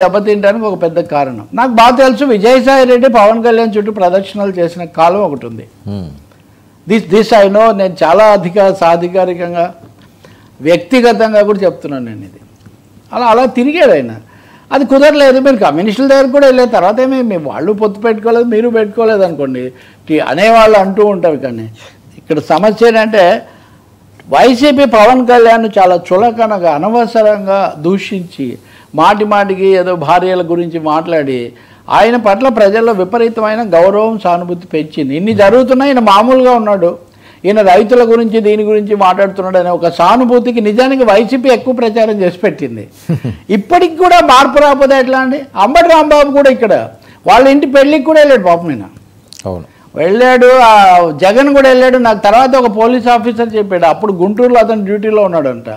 దెబ్బతింటానికి ఒక పెద్ద కారణం. నాకు బాగా తెలుసు విజయసాయి రెడ్డి పవన్ కళ్యాణ్ చుట్టూ ప్రదక్షిణలు చేసిన కాలం ఒకటి ఉంది. This I know. నేను చాలా సాధికారికంగా వ్యక్తిగతంగా కూడా చెప్తున్నాను నేను ఇది. అలా తిరిగాడు ఆయన. అది కుదరలేదు. మీరు కమ్యూనిస్టుల దగ్గర కూడా వెళ్ళిన తర్వాత మేము వాళ్ళు పొత్తు పెట్టుకోలేదు, మీరు పెట్టుకోలేదు అనుకోండి అనేవాళ్ళు అంటూ ఉంటారు. కానీ ఇక్కడ సమస్య ఏంటంటే వైసీపీ పవన్ కళ్యాణ్ చాలా చులకనగా అనవసరంగా దూషించి మాటికి ఏదో భార్యల గురించి మాట్లాడి ఆయన పట్ల ప్రజల్లో విపరీతమైన గౌరవం సానుభూతి పెంచింది. ఇన్ని జరుగుతున్నాయి. ఈయన మామూలుగా ఉన్నాడు, ఈయన రైతుల గురించి దీని గురించి మాట్లాడుతున్నాడు అనే ఒక సానుభూతికి నిజానికి వైసీపీ ఎక్కువ ప్రచారం చేసి పెట్టింది. ఇప్పటికి కూడా మార్పు రాకపోతే ఎట్లా అండి? అంబటి రాంబాబు కూడా ఇక్కడ వాళ్ళ ఇంటి పెళ్ళికి కూడా వెళ్ళాడు పాపం. ఆయన అవును వెళ్ళాడు. జగన్ కూడా వెళ్ళాడు. నాకు తర్వాత ఒక పోలీస్ ఆఫీసర్ చెప్పాడు, అప్పుడు గుంటూరులో అతను డ్యూటీలో ఉన్నాడంట.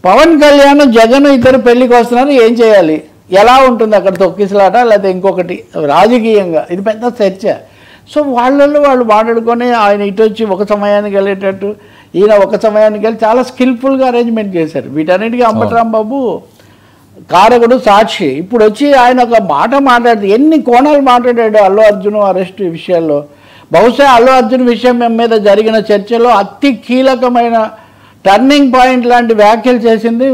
పవన్ కళ్యాణ్ జగన్ ఇద్దరు పెళ్ళికి వస్తున్నారు, ఏం చేయాలి, ఎలా ఉంటుంది అక్కడ తొక్కిసలాట లేకపోతే ఇంకొకటి రాజకీయంగా ఇది పెద్ద చర్చ. సో వాళ్ళు మాట్లాడుకొని ఆయన ఇటు వచ్చి ఒక సమయానికి వెళ్ళేటట్టు, ఈయన ఒక సమయానికి వెళ్ళి చాలా స్కిల్ఫుల్గా అరేంజ్మెంట్ చేశారు. వీటన్నిటికీ అంబటి రాంబాబు కారకుడు, సాక్షి. ఇప్పుడు వచ్చి ఆయన ఒక మాట మాట్లాడితే ఎన్ని కోణాలు మాట్లాడాడు అల్లు అర్జున్ అరెస్ట్ విషయాల్లో. బహుశా అల్లు అర్జున్ విషయం మీద జరిగిన చర్చలో అతి కీలకమైన టర్నింగ్ పాయింట్ లాంటి వ్యాఖ్యలు చేసింది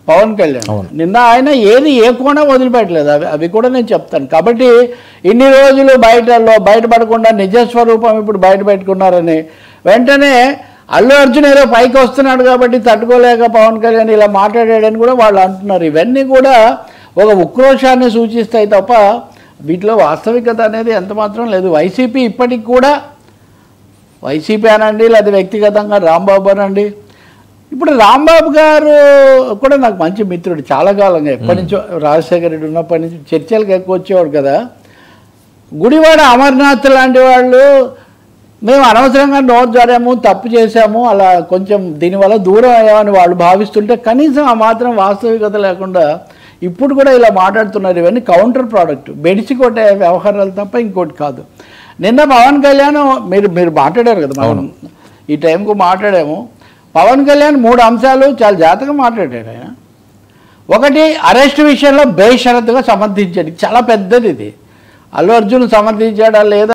పవన్ కళ్యాణ్. నిన్న ఆయన ఏ కోణం వదిలిపెట్టలేదు. అవి కూడా నేను చెప్తాను. కాబట్టి ఇన్ని రోజులు బయటపడకుండా నిజస్వరూపం ఇప్పుడు బయట పెట్టుకున్నారని వెంటనే అల్లు అర్జున్ ఏదో పైకి వస్తున్నాడు కాబట్టి తట్టుకోలేక పవన్ కళ్యాణ్ ఇలా మాట్లాడాడని కూడా వాళ్ళు అంటున్నారు. ఇవన్నీ కూడా ఒక ఉక్రోషాన్ని సూచిస్తాయి తప్ప వీటిలో వాస్తవికత అనేది ఎంత మాత్రం లేదు. వైసీపీ ఇప్పటికి కూడా వైసీపీ అనండి లేదా వ్యక్తిగతంగా రాంబాబు అనండి. ఇప్పుడు రాంబాబు గారు కూడా నాకు మంచి మిత్రుడు చాలా కాలంగా, ఎప్పటి నుంచో రాజశేఖర రెడ్డి ఉన్నప్పటి నుంచి చర్చలకు ఎక్కువ వచ్చేవాడు కదా. గుడివాడ అమర్నాథ్ లాంటి వాళ్ళు మేము అనవసరంగా నోరు జారాము, తప్పు చేశాము, అలా కొంచెం దీనివల్ల దూరం అయ్యామని వాళ్ళు భావిస్తుంటే కనీసం ఆ మాత్రం వాస్తవికత లేకుండా ఇప్పుడు కూడా ఇలా మాట్లాడుతున్నారు. ఇవన్నీ కౌంటర్ ప్రోడక్ట్, బెడిసి కొట్టే వ్యవహారాలు తప్ప ఇంకోటి కాదు. నిన్న పవన్ కళ్యాణ్ మీరు మాట్లాడారు కదా, మనం ఈ టైంకు మాట్లాడాము. పవన్ కళ్యాణ్ 3 అంశాలు చాలా జాగ్రత్తగా మాట్లాడాడు ఆయన. ఒకటి, అరెస్ట్ విషయంలో బేషరతుగా సమర్థించాడు. చాలా పెద్దది ఇది. అల్లు అర్జున్ సమర్థించాడా లేదా